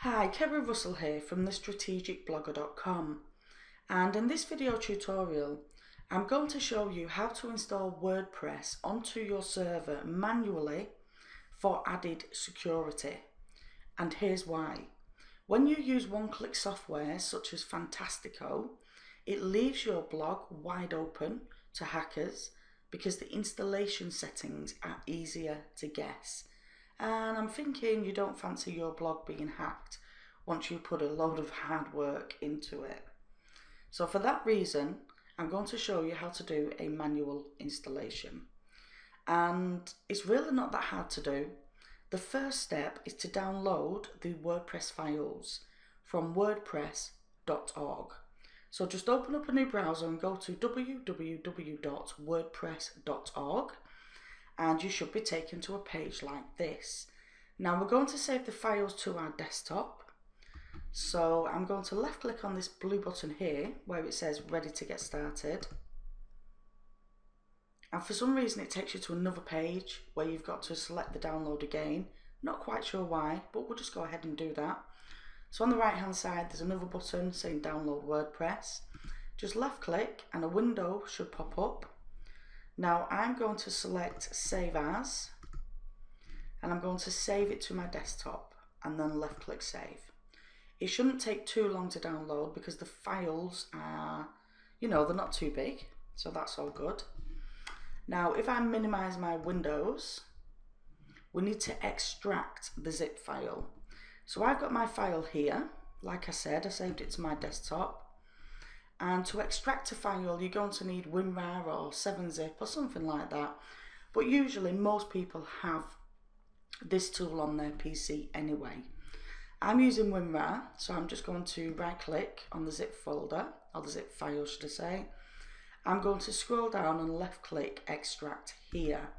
Hi, Kerry Russell here from thestrategicblogger.com, and in this video tutorial I'm going to show you how to install WordPress onto your server manually for added security. And here's why. When you use one-click software such as Fantastico, it leaves your blog wide open to hackers because the installation settings are easier to guess. And I'm thinking you don't fancy your blog being hacked once you put a load of hard work into it. So for that reason, I'm going to show you how to do a manual installation. And it's really not that hard to do. The first step is to download the WordPress files from wordpress.org. So just open up a new browser and go to www.wordpress.org. And you should be taken to a page like this. Now we're going to save the files to our desktop. So I'm going to left click on this blue button here where it says ready to get started. And for some reason it takes you to another page where you've got to select the download again. Not quite sure why, but we'll just go ahead and do that. So on the right hand side there's another button saying download WordPress. Just left click and a window should pop up. Now I'm going to select Save As, and I'm going to save it to my desktop and then left click Save. It shouldn't take too long to download because the files are, they're not too big, so that's all good. Now if I minimize my windows, we need to extract the zip file. So I've got my file here, like I said, I saved it to my desktop. And to extract a file, you're going to need WinRAR or 7-zip or something like that. But usually most people have this tool on their PC anyway. I'm using WinRAR, so I'm just going to right click on the zip folder, or the zip file should I say. I'm going to scroll down and left click extract here.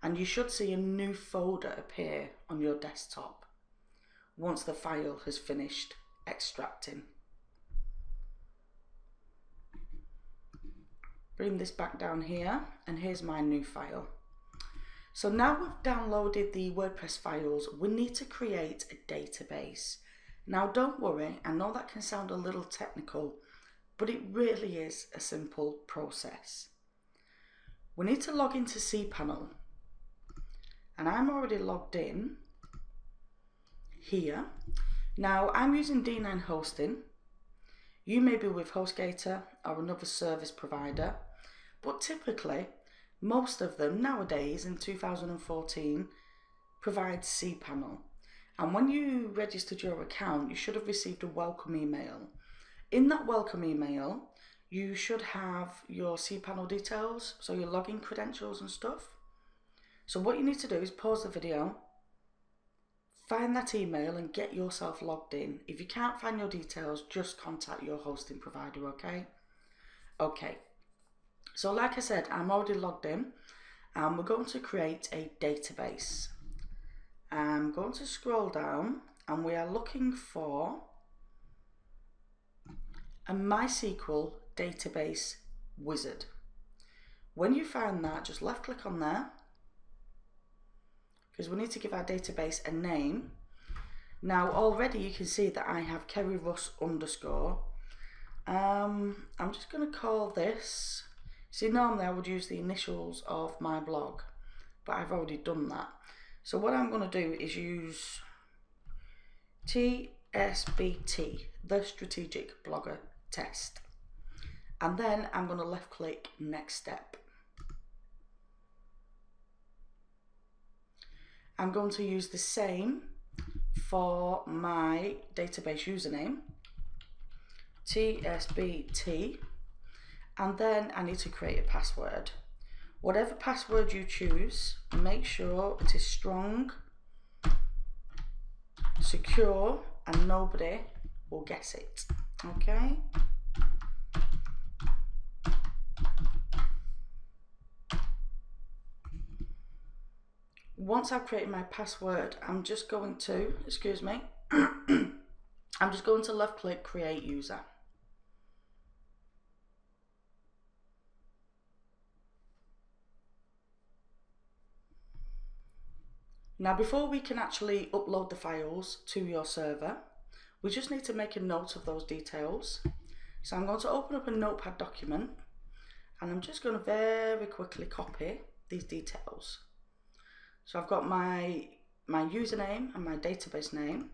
And you should see a new folder appear on your desktop once the file has finished extracting. Bring this back down here, and here's my new file. So now we've downloaded the WordPress files, we need to create a database. Now don't worry, I know that can sound a little technical, but it really is a simple process. We need to log into Cpanel, and I'm already logged in here. Now I'm using D9 hosting. You may be with HostGator or another service provider, but typically most of them nowadays in 2014 provide Cpanel. And when you registered your account, you should have received a welcome email. In that welcome email, you should have your Cpanel details, so your login credentials and stuff. So what you need to do is pause the video, find that email and get yourself logged in. If you can't find your details, just contact your hosting provider, okay? Okay, so like I said, I'm already logged in and we're going to create a database. I'm going to scroll down and we are looking for a MySQL database wizard. When you find that, just left click on there, because we need to give our database a name. Now already you can see that I have Kerry Russ _ I'm just going to call this, see normally I would use the initials of my blog, but I've already done that. So what I'm going to do is use TSBT, the Strategic Blogger Test. And then I'm going to left click next step. I'm going to use the same for my database username, TSBT, and then I need to create a password. Whatever password you choose, make sure it is strong, secure, and nobody will guess it, okay? Once I've created my password, I'm just going to, I'm just going to left click create user. Now before we can actually upload the files to your server, we just need to make a note of those details. So I'm going to open up a notepad document and I'm just going to very quickly copy these details. So I've got my username and my database name.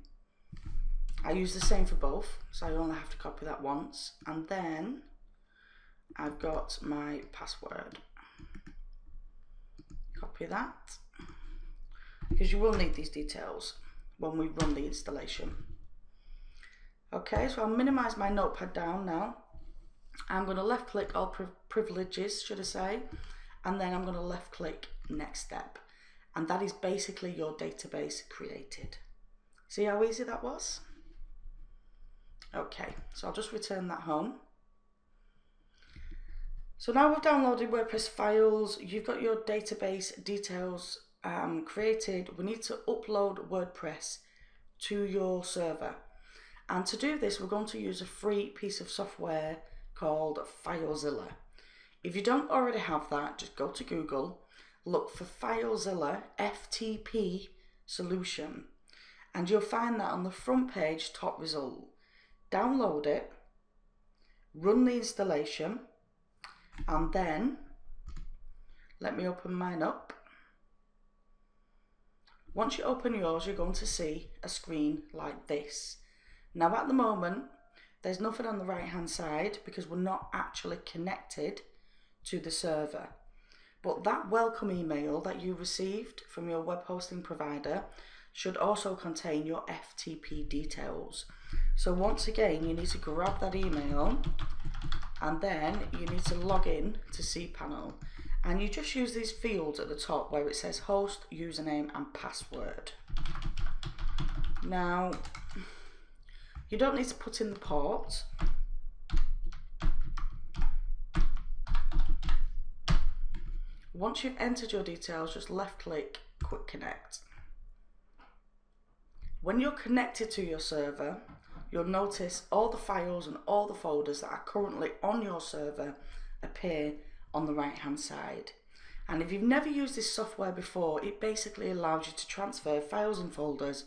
I use the same for both, so I only have to copy that once. And then I've got my password. Copy that, because you will need these details when we run the installation. Okay, so I'll minimize my notepad down now. I'm going to left click all privileges, should I say, and then I'm going to left click next step. And that is basically your database created. See how easy that was? Okay, so I'll just return that home. So now we've downloaded WordPress files, you've got your database details created. We need to upload WordPress to your server. And to do this, we're going to use a free piece of software called FileZilla. If you don't already have that, just go to Google, look for FileZilla FTP solution, and you'll find that on the front page, top result. Download it, run the installation, and then let me open mine up. Once you open yours, you're going to see a screen like this. Now at the moment, there's nothing on the right hand side because we're not actually connected to the server. But that welcome email that you received from your web hosting provider should also contain your FTP details. So once again, you need to grab that email and then you need to log in to Cpanel. And you just use these fields at the top where it says host, username and password. Now, you don't need to put in the port. Once you've entered your details, just left click Quick Connect. When you're connected to your server, you'll notice all the files and all the folders that are currently on your server appear on the right hand side. And if you've never used this software before, it basically allows you to transfer files and folders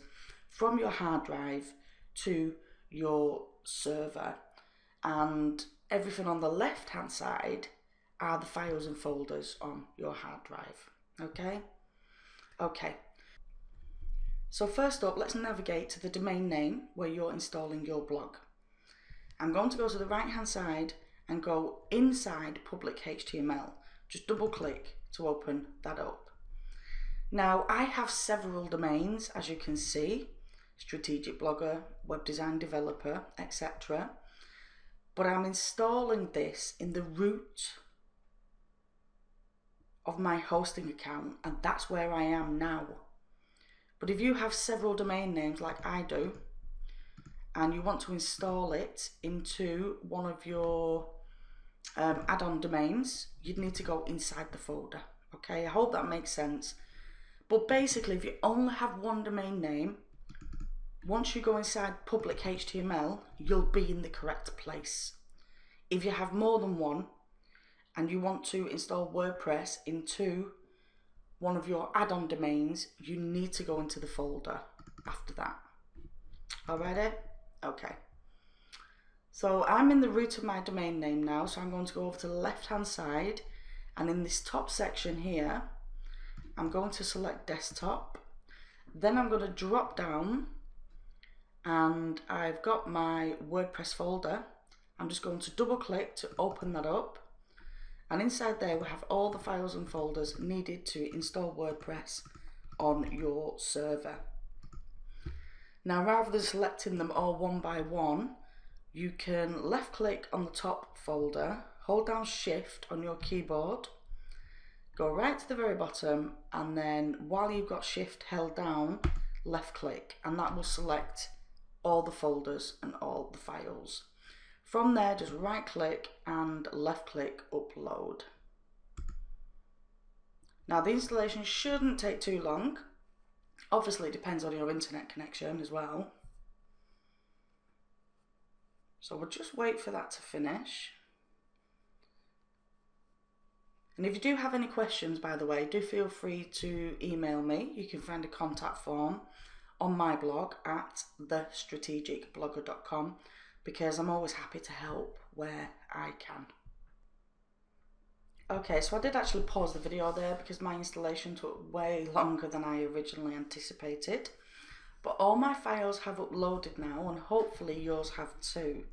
from your hard drive to your server, and everything on the left hand side are the files and folders on your hard drive. Okay, so first up, let's navigate to the domain name where you're installing your blog. I'm going to go to the right hand side and go inside public HTML. Just double click to open that up. Now I have several domains, as you can see: strategic blogger, web design developer, etc. But I'm installing this in the root of my hosting account, and that's where I am now. But if you have several domain names like I do, and you want to install it into one of your add-on domains, you'd need to go inside the folder. Okay, I hope that makes sense. But basically, if you only have one domain name, once you go inside public HTML, you'll be in the correct place. If you have more than one and you want to install WordPress into one of your add-on domains, you need to go into the folder after that. Alrighty? Okay. So I'm in the root of my domain name now, so I'm going to go over to the left hand side, and in this top section here, I'm going to select desktop. Then I'm going to drop down and I've got my WordPress folder. I'm just going to double click to open that up, and inside there we have all the files and folders needed to install WordPress on your server. Now, rather than selecting them all one by one, you can left click on the top folder, hold down Shift on your keyboard, go right to the very bottom, and then while you've got Shift held down, left click, and that will select all the folders and all the files. From there, just right click and left click upload. Now the installation shouldn't take too long. Obviously it depends on your internet connection as well. So we'll just wait for that to finish. And if you do have any questions, by the way, do feel free to email me. You can find a contact form on my blog at thestrategicblogger.com, because I'm always happy to help where I can. Okay, so I did actually pause the video there because my installation took way longer than I originally anticipated. But all my files have uploaded now, and hopefully yours have too.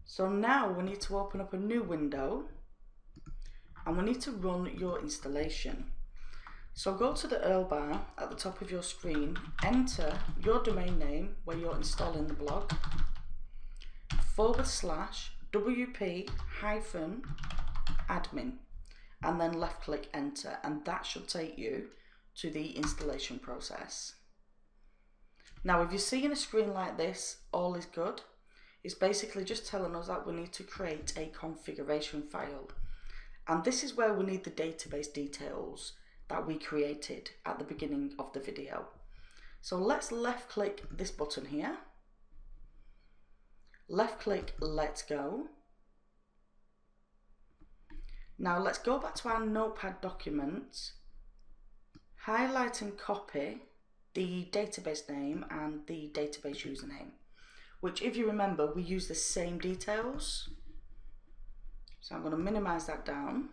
So now we need to open up a new window and we need to run your installation. So go to the URL bar at the top of your screen, enter your domain name where you're installing the blog, /wp-admin, and then left click enter, and that should take you to the installation process. Now if you're seeing a screen like this, all is good. It's basically just telling us that we need to create a configuration file, and this is where we need the database details that we created at the beginning of the video. So let's left click this button here, left click let's go. Now let's go back to our notepad document, highlight and copy the database name and the database username, which if you remember we use the same details. So I'm going to minimize that down.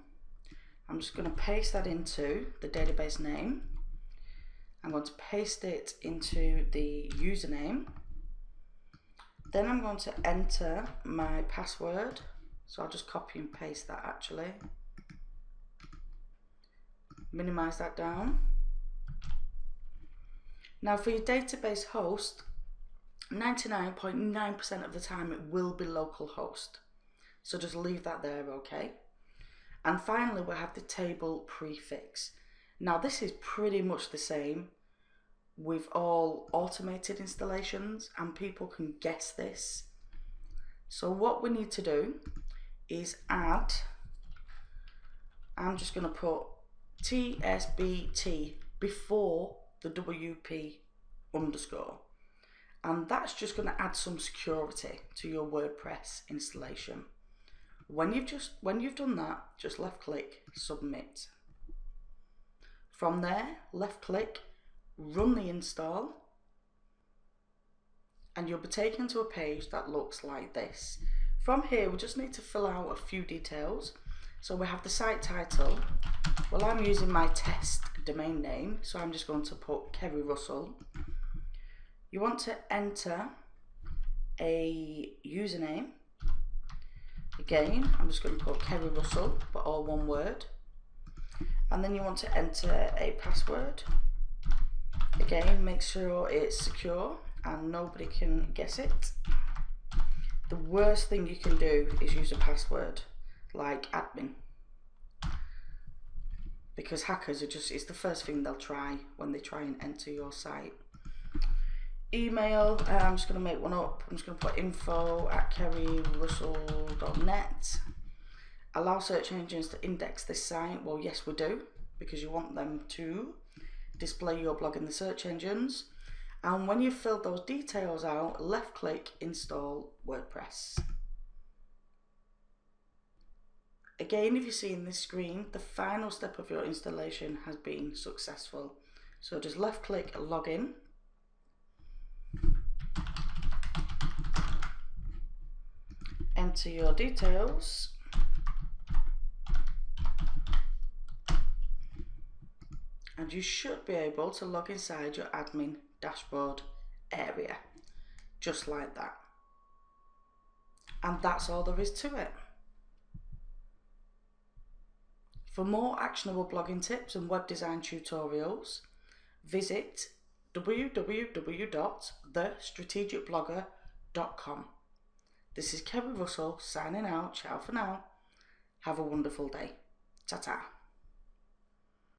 I'm just going to paste that into the database name. I'm going to paste it into the username. Then I'm going to enter my password. So I'll just copy and paste that actually. Minimize that down. Now for your database host, 99.9% of the time it will be localhost. So just leave that there, okay? And finally we have the table prefix. Now this is pretty much the same with all automated installations, and people can guess this. So what we need to do is add, I'm just going to put TSBT before the WP underscore, and that's just going to add some security to your WordPress installation. When you've done that, just left click submit. From there, left click, run the install, and you'll be taken to a page that looks like this. From here we just need to fill out a few details. So we have the site title. Well, I'm using my test domain name, so I'm just going to put Kerry Russell. You want to enter a username. Again, I'm just going to put Kerry Russell, but all one word. And then you want to enter a password. Again, make sure it's secure and nobody can guess it. The worst thing you can do is use a password like admin, because hackers are it's the first thing they'll try when they try and enter your site. Email, I'm just going to make one up. I'm just going to put info@kerryrussell.net. Allow search engines to index this site. Well, yes we do, because you want them to display your blog in the search engines. And when you've filled those details out, left click install WordPress. Again, if you see in this screen, the final step of your installation has been successful. So just left click login. Enter your details. And you should be able to log inside your admin dashboard area, just like that. And that's all there is to it. For more actionable blogging tips and web design tutorials, visit www.thestrategicblogger.com. This is Kerry Russell signing out. Ciao for now. Have a wonderful day. Ta-ta.